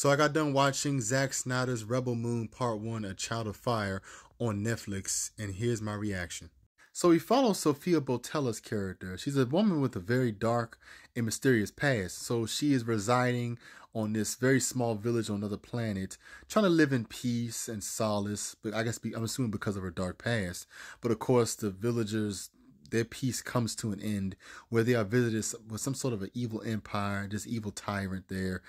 So I got done watching Zack Snyder's Rebel Moon Part 1, A Child of Fire on Netflix, and here's my reaction. So we follow Sofia Boutella's character. She's a woman with a very dark and mysterious past. So she is residing on this very small village on another planet, trying to live in peace and solace, but I guess I'm assuming because of her dark past. But of course, the villagers, their peace comes to an end where they are visited with some sort of an evil empire. This evil tyrant there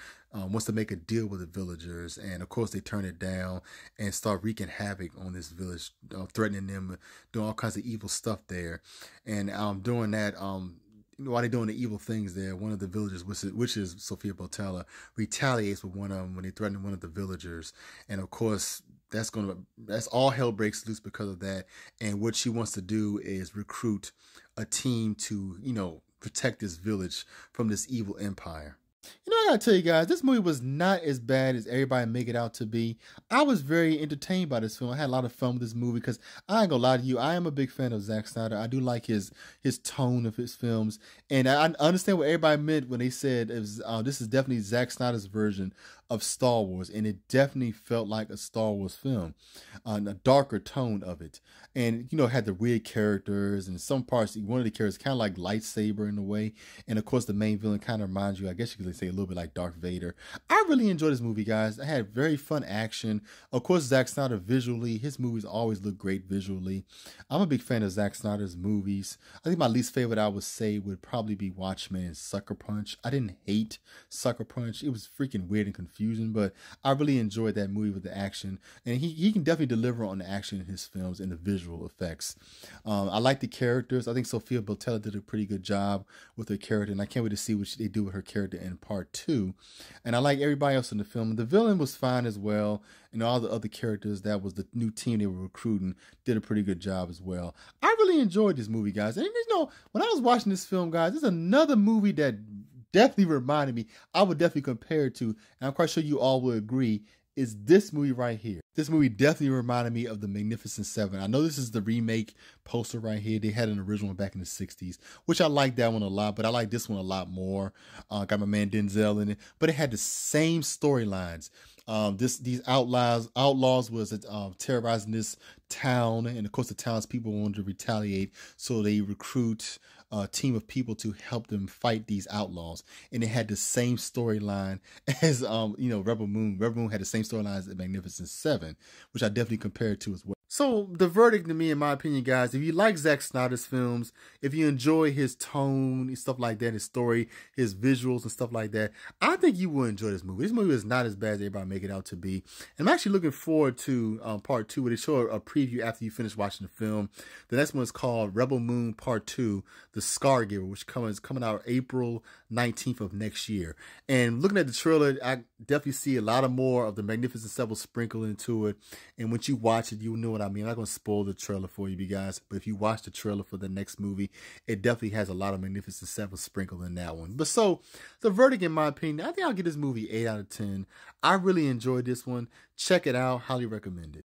wants to make a deal with the villagers, and of course they turn it down and start wreaking havoc on this village, threatening them, doing all kinds of evil stuff there. And doing that, while they're doing the evil things there, one of the villagers, which is Sofia Boutella, retaliates with one of them when they threaten one of the villagers. And of course, that's all hell breaks loose because of that. And what she wants to do is recruit a team to, protect this village from this evil empire. I gotta tell you guys, this movie was not as bad as everybody make it out to be. I was very entertained by this film. I had a lot of fun with this movie because I ain't gonna lie to you, I am a big fan of Zack Snyder. I do like his tone of his films, and I understand what everybody meant when they said this is definitely Zack Snyder's version of Star Wars, and it definitely felt like a Star Wars film, a darker tone of it, and had the weird characters, and some parts, one of the characters kind of like Lightsaber in a way, and of course the main villain kind of reminds you, I guess you could say, a little bit like Darth Vader. I really enjoyed this movie, guys. I had very fun action. Of course, Zack Snyder visually, his movies always look great visually. I'm a big fan of Zack Snyder's movies. I think my least favorite, I would say, would probably be Watchmen and Sucker Punch. I didn't hate Sucker Punch. It was freaking weird and confusing, but I really enjoyed that movie with the action, and he can definitely deliver on the action in his films and the visual effects. I like the characters. I think Sofia Boutella did a pretty good job with her character, and I can't wait to see what they do with her character in part 2. And I like everybody else in the film. The villain was fine as well, and all the other characters that was the new team they were recruiting did a pretty good job as well. I really enjoyed this movie, guys. And when I was watching this film, guys, there's another movie that definitely reminded me, I would definitely compare it to, and I'm quite sure you all will agree, is this movie right here. This movie definitely reminded me of The Magnificent Seven. I know this is the remake poster right here. They had an original one back in the 60s, which I like that one a lot, but I like this one a lot more. Got my man Denzel in it, but it had the same storylines. These outlaws was terrorizing this town, and of course the townspeople wanted to retaliate, so they recruit a team of people to help them fight these outlaws. And it had the same storyline as Rebel Moon. Rebel Moon had the same storyline as The Magnificent Seven, which I definitely compared to as well. So the verdict to me, in my opinion, guys, if you like Zack Snyder's films, if you enjoy his tone and stuff like that, his story, his visuals and stuff like that, I think you will enjoy this movie. This movie is not as bad as everybody make it out to be. And I'm actually looking forward to part 2, where they show a preview after you finish watching the film. The next one is called Rebel Moon Part 2, The Scargiver, which is coming out April 19th of next year. And looking at the trailer, I definitely see a lot more of the Magnificent Seven sprinkled into it. And once you watch it, you'll know what I mean. I'm not going to spoil the trailer for you guys, but if you watch the trailer for the next movie, it definitely has a lot of Magnificent Seven sprinkled in that one. But so, the verdict, in my opinion, I think I'll give this movie 8 out of 10. I really enjoyed this one. Check it out. Highly recommend it.